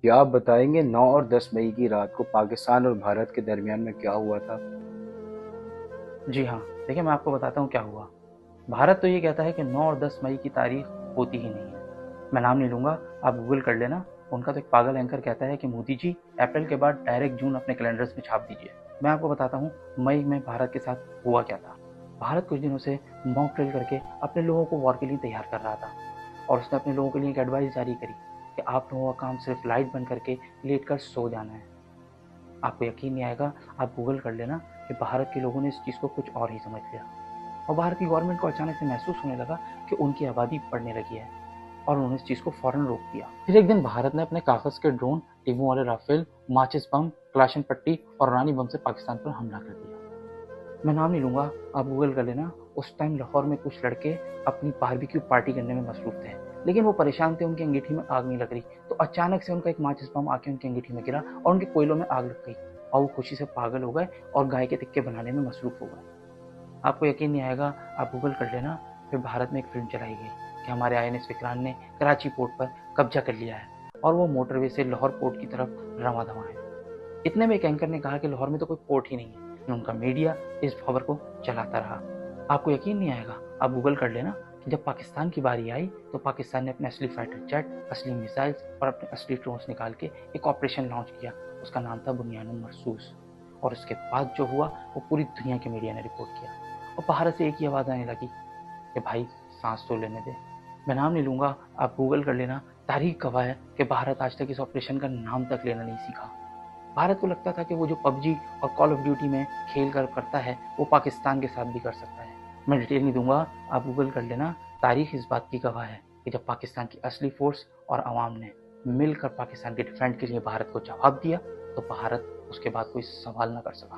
क्या आप बताएंगे 9 और 10 मई की रात को पाकिस्तान और भारत के दरमियान में क्या हुआ था? जी हाँ, देखिए मैं आपको बताता हूँ क्या हुआ। भारत तो ये कहता है कि 9 और 10 मई की तारीख होती ही नहीं है। मैं नाम नहीं लूँगा, आप गूगल कर लेना। उनका तो एक पागल एंकर कहता है कि मोदी जी अप्रैल के बाद डायरेक्ट जून अपने कैलेंडर्स में छाप दीजिए। मैं आपको बताता हूँ मई में भारत के साथ हुआ क्या था। भारत कुछ दिनों से मॉक ड्रिल करके अपने लोगों को वॉर के लिए तैयार कर रहा था और उसने अपने लोगों के लिए एक एडवाइस जारी करी कि आप लोगों का काम सिर्फ लाइट बंद करके लेट कर सो जाना है। आपको यकीन नहीं आएगा, आप गूगल कर लेना कि भारत के लोगों ने इस चीज़ को कुछ और ही समझ लिया और भारत की गवर्नमेंट को अचानक से महसूस होने लगा कि उनकी आबादी बढ़ने लगी है और उन्होंने इस चीज़ को फौरन रोक दिया। फिर एक दिन भारत ने अपने कागज के ड्रोन, टीमों वाले राफेल, माचिस बम, क्लाशन पट्टी और रानी बम से पाकिस्तान पर हमला कर दिया। मैं नाम नहीं लूंगा, आप गूगल कर लेना। उस टाइम लाहौर में कुछ लड़के अपनी बारबेक्यू पार्टी करने में मसरूफ थे, लेकिन वो परेशान थे, उनकी अंगीठी में आग नहीं लग रही। तो अचानक से उनका एक माचिस बम आके उनकी अंगीठी में गिरा और उनके कोयलों में आग लग गई और वो खुशी से पागल हो गए और गाय के टिक्के बनाने में मसरूफ हो गए। आपको यकीन नहीं आएगा, आप गूगल कर लेना। फिर भारत में एक फिल्म चलाई गई कि हमारे आईएनएस विक्रांत ने कराची पोर्ट पर कब्जा कर लिया है और वो मोटरवे से लाहौर पोर्ट की तरफ रवा दवा है। इतने में एक एंकर ने कहा कि लाहौर में तो कोई पोर्ट ही नहीं है, लेकिन उनका मीडिया इस खबर को चलाता रहा। आपको यकीन नहीं आएगा, आप गूगल कर लेना कि जब पाकिस्तान की बारी आई तो पाकिस्तान ने अपने असली फाइटर जेट, असली मिसाइल्स और अपने असली ड्रोन्स निकाल के एक ऑपरेशन लॉन्च किया। उसका नाम था बुनियानुल मरसूस। और उसके बाद जो हुआ वो पूरी दुनिया के मीडिया ने रिपोर्ट किया और भारत से एक ही आवाज़ आने लगी कि भाई सांस तो लेने दे। मैं नाम नहीं लूंगा, आप गूगल कर लेना। तारीख गवाह है कि भारत आज तक इस ऑपरेशन का नाम तक लेना नहीं सीखा। भारत को लगता था कि वो जो पबजी और कॉल ऑफ ड्यूटी में खेल कर करता है वो पाकिस्तान के साथ भी कर सकता है। मैं डिटेल नहीं दूंगा, आप गूगल कर लेना। तारीख इस बात की गवाह है कि जब पाकिस्तान की असली फोर्स और आवाम ने मिलकर पाकिस्तान के डिफेंड के लिए भारत को जवाब दिया तो भारत उसके बाद कोई सवाल ना कर सका।